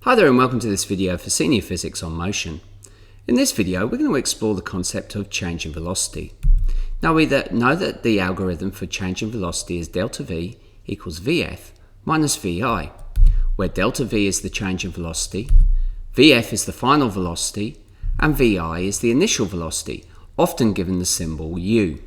Hi there and welcome to this video for Senior Physics on Motion. In this video we're going to explore the concept of change in velocity. Now we know that the algorithm for change in velocity is delta V equals Vf minus Vi, where delta V is the change in velocity, Vf is the final velocity, and Vi is the initial velocity, often given the symbol u.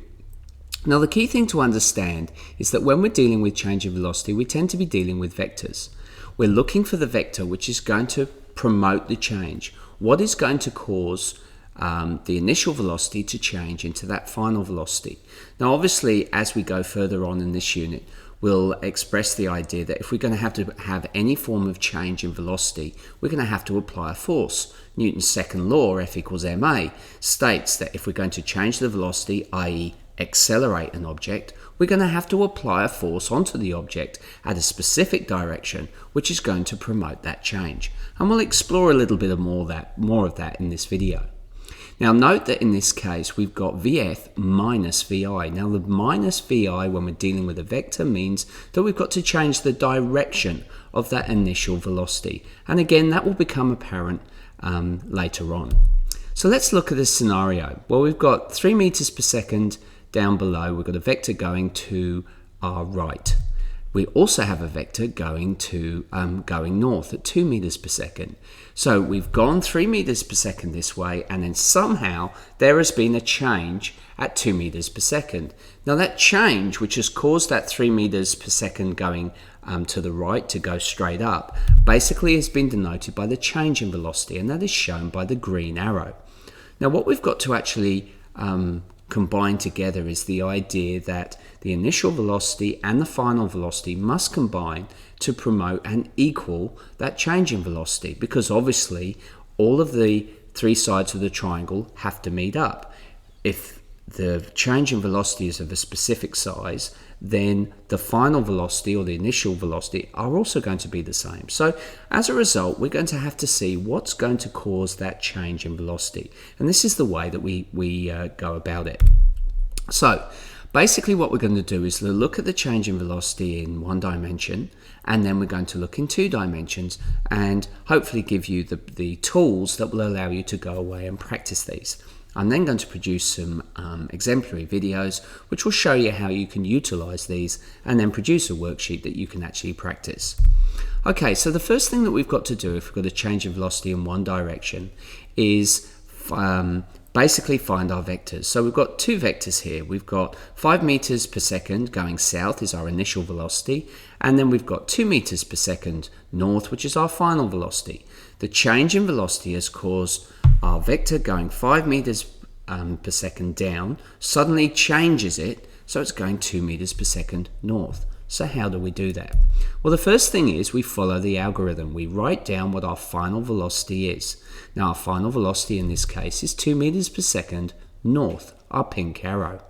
Now the key thing to understand is that when we're dealing with change in velocity we tend to be dealing with vectors. We're looking for the vector which is going to promote the change. What is going to cause the initial velocity to change into that final velocity? Now obviously as we go further on in this unit we'll express the idea that if we're going to have any form of change in velocity, we're going to have to apply a force. Newton's second law, F equals ma, states that if we're going to change the velocity, i.e. accelerate an object, we're going to have to apply a force onto the object at a specific direction which is going to promote that change. And we'll explore a little bit more of that in this video. Now note that in this case we've got Vf minus Vi. Now the minus Vi when we're dealing with a vector means that we've got to change the direction of that initial velocity. And again that will become apparent later on. So let's look at this scenario. Well, we've got 3 meters per second down below. We've got a vector going to our right. We also have a vector going north at 2 meters per second. So we've gone 3 meters per second this way, and then somehow there has been a change at 2 meters per second. Now that change, which has caused that 3 meters per second going to the right to go straight up, basically has been denoted by the change in velocity, and that is shown by the green arrow. Now what we've got to actually combine together is the idea that the initial velocity and the final velocity must combine to promote and equal that change in velocity, because obviously all of the three sides of the triangle have to meet up. If the change in velocity is of a specific size, then the final velocity or the initial velocity are also going to be the same. So as a result, we're going to have to see what's going to cause that change in velocity. And this is the way that we go about it. So basically what we're going to do is look at the change in velocity in one dimension, and then we're going to look in 2 dimensions and hopefully give you the tools that will allow you to go away and practice these. I'm then going to produce some exemplary videos which will show you how you can utilize these and then produce a worksheet that you can actually practice. Okay, so the first thing that we've got to do if we've got a change in velocity in one direction is basically find our vectors. So we've got 2 vectors here. We've got 5 meters per second going south is our initial velocity, and then we've got 2 meters per second north, which is our final velocity. The change in velocity has caused our vector going 5 meters per second down suddenly changes it, so it's going 2 meters per second north. So how do we do that? Well, the first thing is we follow the algorithm. We write down what our final velocity is. Now our final velocity in this case is 2 meters per second north, our pink arrow.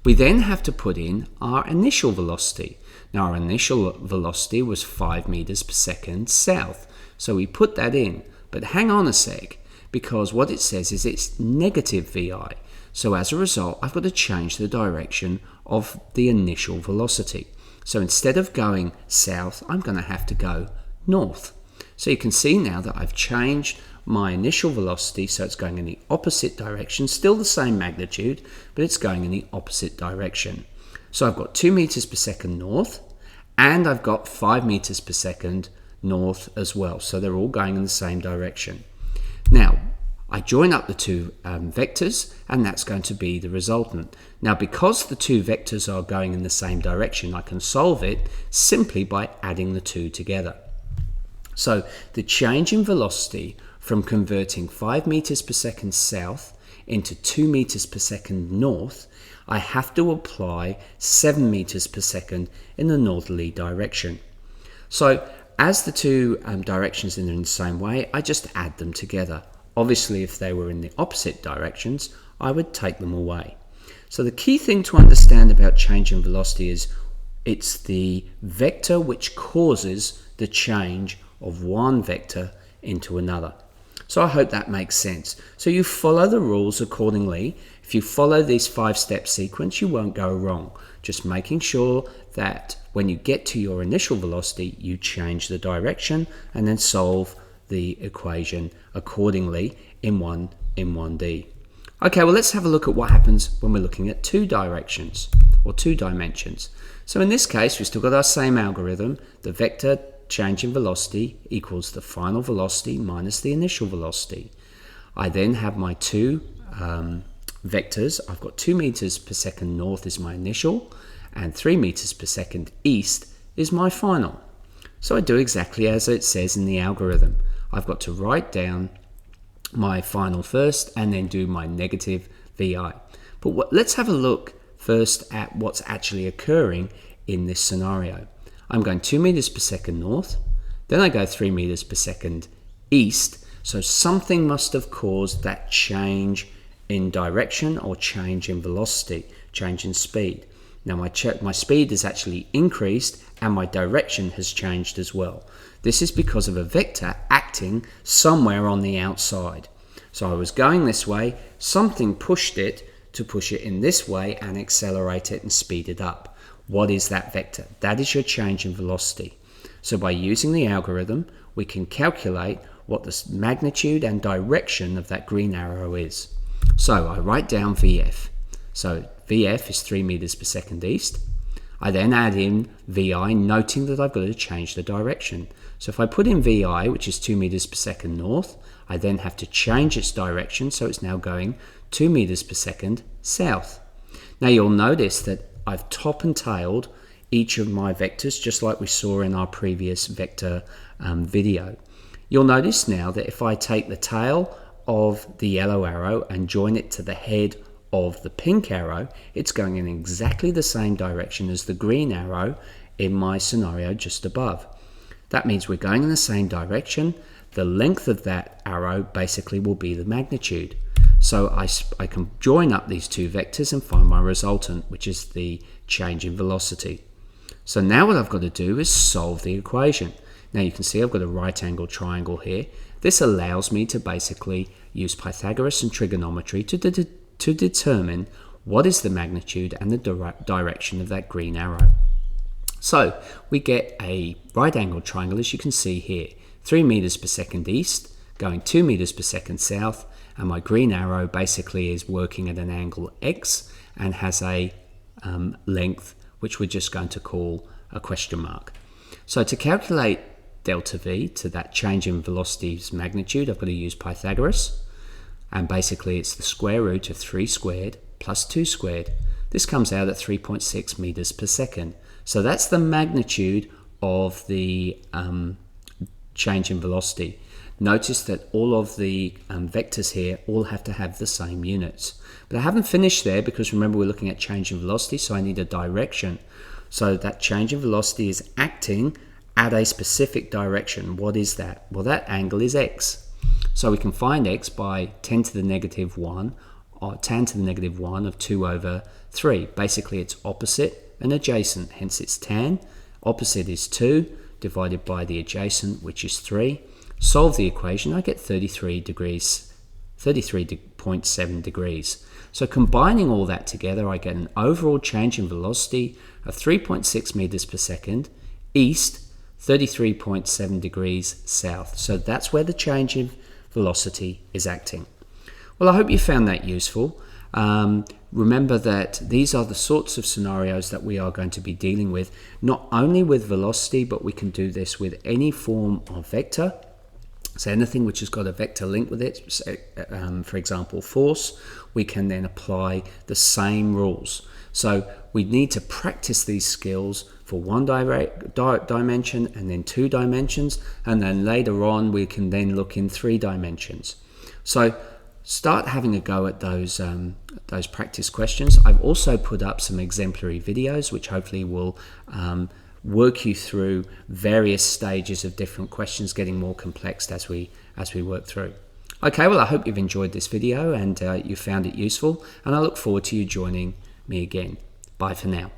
We then have to put in our initial velocity. Now our initial velocity was 5 meters per second south, so we put that in. But hang on a sec, because what it says is it's negative Vi. So as a result, I've got to change the direction of the initial velocity. So instead of going south, I'm going to have to go north. So you can see now that I've changed my initial velocity, so it's going in the opposite direction, still the same magnitude, but it's going in the opposite direction. So I've got 2 meters per second north, and I've got 5 meters per second north as well. So they're all going in the same direction. Now, I join up the 2 vectors, and that's going to be the resultant. Now, because the 2 vectors are going in the same direction, I can solve it simply by adding the 2 together. So the change in velocity from converting 5 meters per second south into 2 meters per second north, I have to apply 7 meters per second in the northerly direction. So as the 2 directions are in the same way, I just add them together. Obviously, if they were in the opposite directions, I would take them away. So the key thing to understand about change in velocity is it's the vector which causes the change of one vector into another. So I hope that makes sense. So you follow the rules accordingly. If you follow this 5-step sequence, you won't go wrong. Just making sure that when you get to your initial velocity, you change the direction and then solve the equation accordingly in 1D. Okay, well, let's have a look at what happens when we're looking at two directions or two dimensions. So in this case, we've still got our same algorithm. The vector change in velocity equals the final velocity minus the initial velocity. I then have my two vectors. I've got 2 meters per second north is my initial, and 3 meters per second east is my final. So I do exactly as it says in the algorithm. I've got to write down my final first and then do my negative VI. But let's have a look first at what's actually occurring in this scenario. I'm going 2 meters per second north, then I go 3 meters per second east, so something must have caused that change in direction or change in velocity, change in speed. Now my speed is actually increased and my direction has changed as well. This is because of a vector acting somewhere on the outside. So I was going this way, something pushed it to push it in this way and accelerate it and speed it up. What is that vector? That is your change in velocity. So by using the algorithm, we can calculate what the magnitude and direction of that green arrow is. So I write down VF. So VF is 3 meters per second east. I then add in VI, noting that I've got to change the direction. So if I put in VI, which is 2 meters per second north, I then have to change its direction, so it's now going 2 meters per second south. Now you'll notice that I've top and tailed each of my vectors, just like we saw in our previous vector video. You'll notice now that if I take the tail of the yellow arrow and join it to the head of the pink arrow, it's going in exactly the same direction as the green arrow in my scenario just above. That means we're going in the same direction. The length of that arrow basically will be the magnitude. So I can join up these two vectors and find my resultant, which is the change in velocity. So now what I've got to do is solve the equation. Now you can see I've got a right angle triangle here. This allows me to basically use Pythagoras and trigonometry to determine what is the magnitude and the direction of that green arrow. So we get a right angle triangle, as you can see here, 3 meters per second east, going 2 meters per second south, and my green arrow basically is working at an angle X and has a length which we're just going to call a question mark. So to calculate delta V, to that change in velocity's magnitude, I've got to use Pythagoras, and basically it's the square root of 3 squared plus 2 squared. This comes out at 3.6 meters per second. So that's the magnitude of the change in velocity. Notice that all of the vectors here all have to have the same units. But I haven't finished there because remember we're looking at change in velocity, so I need a direction. So that change in velocity is acting at a specific direction. What is that? Well, that angle is x. So we can find x by 10 to the negative 1 or tan to the negative 1 of 2 over 3. Basically it's opposite and adjacent, hence it's tan. Opposite is 2 divided by the adjacent, which is 3. Solve the equation, I get 33.7 degrees. So combining all that together, I get an overall change in velocity of 3.6 meters per second east, 33.7 degrees south. So that's where the change in velocity is acting. Well, I hope you found that useful. Remember that these are the sorts of scenarios that we are going to be dealing with, not only with velocity, but we can do this with any form of vector. So anything which has got a vector link with it, for example, force, we can then apply the same rules. So we need to practice these skills for one dimension and then 2 dimensions, and then later on we can then look in 3 dimensions. So start having a go at those practice questions. I've also put up some exemplary videos which hopefully will work you through various stages of different questions getting more complex as we work through. Okay, well I hope you've enjoyed this video and you found it useful, and I look forward to you joining me again. Bye for now.